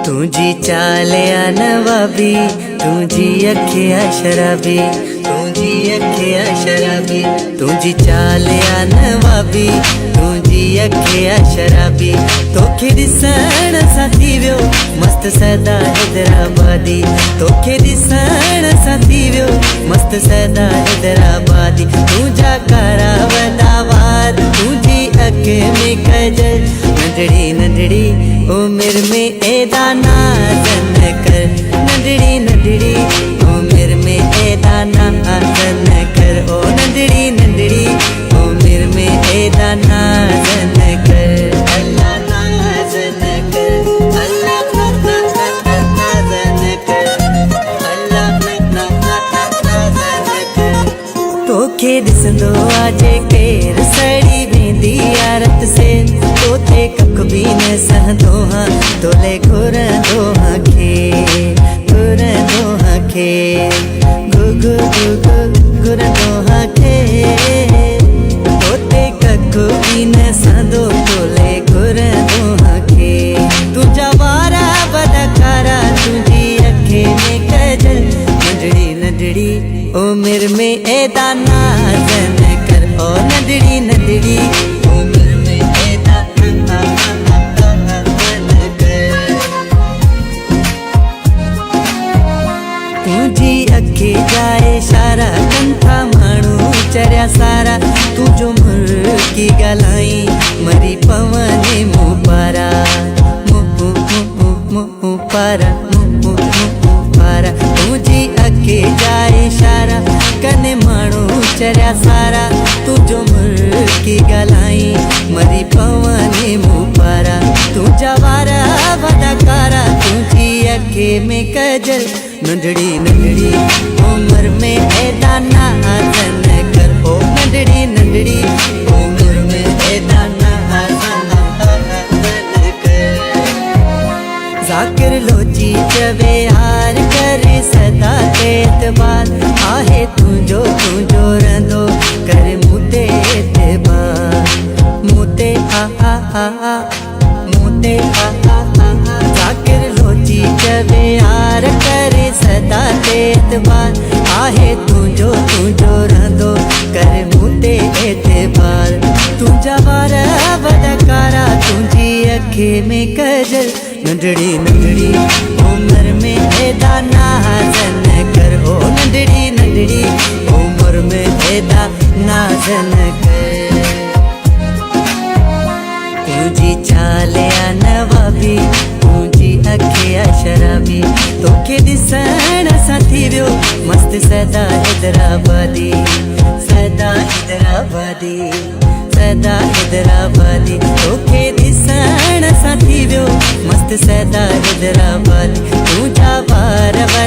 तुझी चालिया नवाबी, तुझी अखियां शराबी, तुझी अखियां शराबी, तुझी चालिया नवाबी, तुझी अखियां शराबी। तोखे दिसण सां थी वियो मस्त सदा हैदराबादी, तोखे दिसण सां थी वियो मस्त सदा हैदराबादी। तुझा कारा वॾा वार, तुझी अख में कजल, नंढड़ी नंढड़ी उम्र में एदा नाज़ न कर, नंढड़ी नंढड़ी उम्र में एदा नाज़ न कर, ओ नंढड़ी नंढड़ी उम्र में एदा नाज़ न कर। अल्लाह नाज़ न कर, अल्लाह नाज़ न कर, अल्लाह नाज़ न कर। तोखे ॾिसंदो आजे केर सड़ी वेंदी यारत से, तोते कख भी न सहंदो हाँ, तोले घुरंदो हाँ खे, घुरंदो हाँ खे, घु घुरंदो हाँ खे। तोते कख भी न सहंदो, तोले घुरंदो हाँ खे। तुझा वारा वॾा कारा, तुझी अखे में कजल, नंढड़ी नंढड़ी उम्र में एदा नाज़ न कर, ओ नंढड़ी नंढड़ी उम्र में एदा नाज़ न कर। तुझी अखी जा इशारा कंथा माण्हू चरिया सारा, तुझो मुर्की ॻाल्हाई मरी पवने मुँह पारा, मुँह पारा, मुँह पारा। तुझी अखी जा इशारा कने माण्हू चरिया सारा, तुझो मुर्की ॻाल्हाई मरी पवने मुँह पारा। तुझा वारा वॾा कारा, तुझी अखे में कजल, नंढड़ी नंढड़ी उम्र में एदा नाज़ न कर, ओ नंढड़ी नंढड़ी उम्र में एदा नाज़ न कर। ज़ाकिर लोची चवे हार करे सदा एतबार, आहे तुझो तुझो रंदो कर मुते एतबार, मुते आ मुते आ। ज़ाकिर लोची चवे हार करे सदा एतबार, आहे तुझो तुझो रंदो कर मुते एतबार। तुझा वारा वॾा कारा, तुझी अखे में कजल, नंढड़ी नंढड़ी उम्र में एदा नाज़ न कर, ओ नंढड़ी नंढड़ी उम्र में एदा नाज़ न कर। तुझी चालिया नवाबी, तुझी अखियां शराबी, तोखे ॾिसण सां थी वियो मस्त सदा हैदराबादी, सदा हैदराबादी, सदा हैदराबादी। तोखे ॾिसण सां थी वियो मस्त सदा हैदराबादी। तुझा वार वॾा